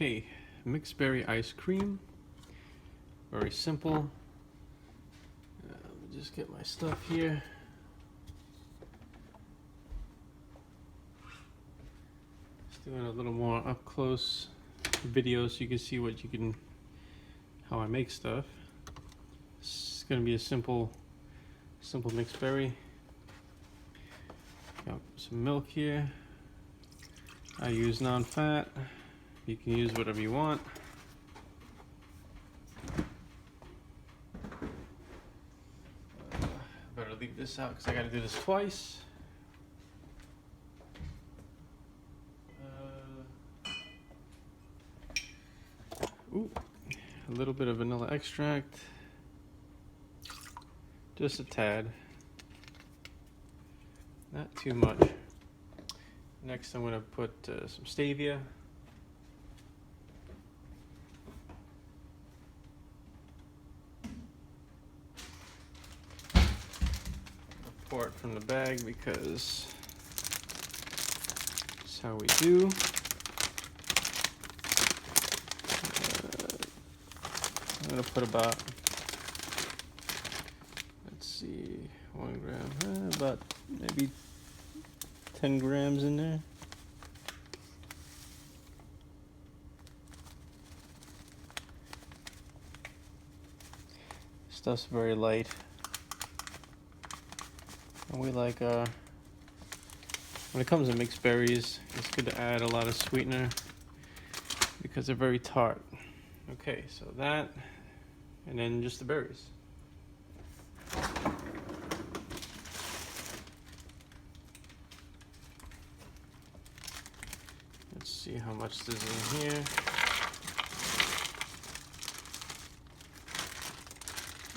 Okay, mixed berry ice cream. Very simple. Let me just get my stuff here. Just doing a little more up close video so you can see how I make stuff. It's gonna be a simple mixed berry. Got some milk here. I use non-fat. You can use whatever you want. Better leave this out because I got to do this twice. A little bit of vanilla extract. Just a tad. Not too much. Next I'm going to put some stevia. Pour it from the bag because that's how we do. I'm going to put about, let's see, 1 gram, about maybe 10 grams in there. Stuff's very light. And we like, when it comes to mixed berries, it's good to add a lot of sweetener because they're very tart. Okay, so that, and then just the berries. Let's see how much this is in here.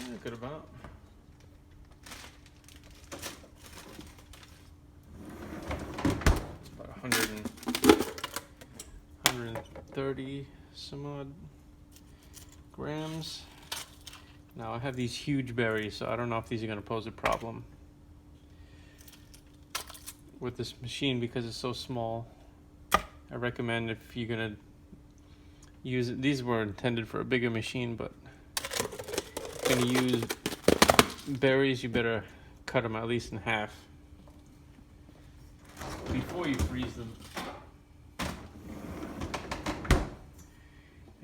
Yeah, good about. It's about 130 some odd grams. Now I have these huge berries, so I don't know if these are going to pose a problem with this machine because it's so small. I recommend if you're going to use it, these were intended for a bigger machine, but if you're going to use berries, you better cut them at least in half before you freeze them.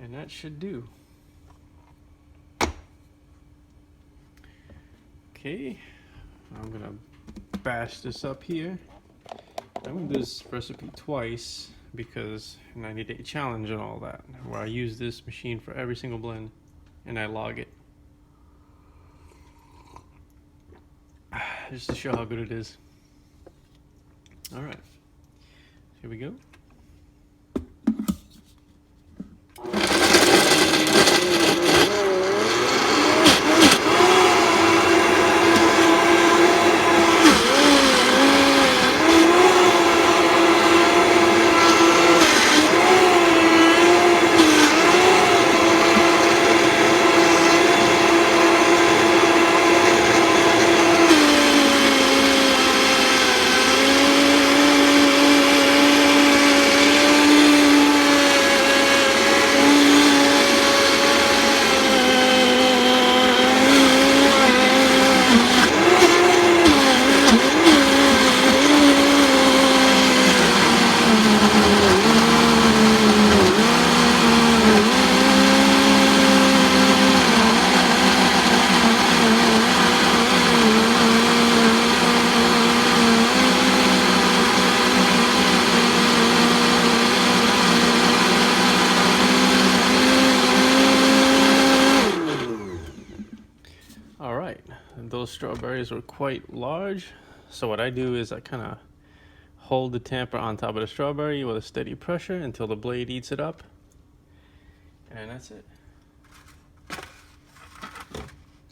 And that should do. Okay, I'm gonna bash this up here. I'm gonna do this recipe twice because 90-day challenge and all that, where I use this machine for every single blend and I log it. Just to show how good it is. All right, here we go. Those strawberries were quite large, so what I do is I kind of hold the tamper on top of the strawberry with a steady pressure until the blade eats it up, and that's it.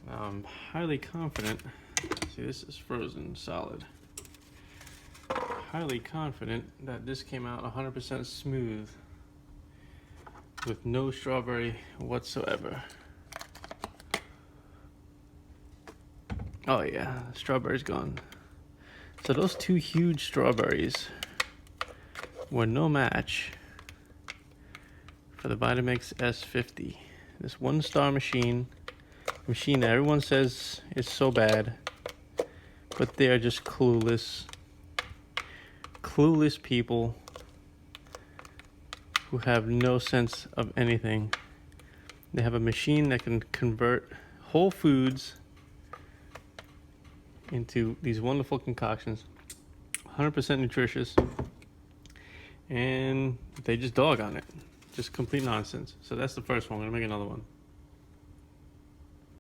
Now I'm highly confident, see this is frozen solid, highly confident that this came out 100% smooth with no strawberry whatsoever. Oh yeah, strawberry's gone. So those two huge strawberries were no match for the Vitamix S50. This 1-star machine that everyone says is so bad, but they are just clueless people who have no sense of anything. They have a machine that can convert whole foods into these wonderful concoctions, 100% nutritious, and they just dog on it. Just complete nonsense. So that's the first one. I'm gonna make another one.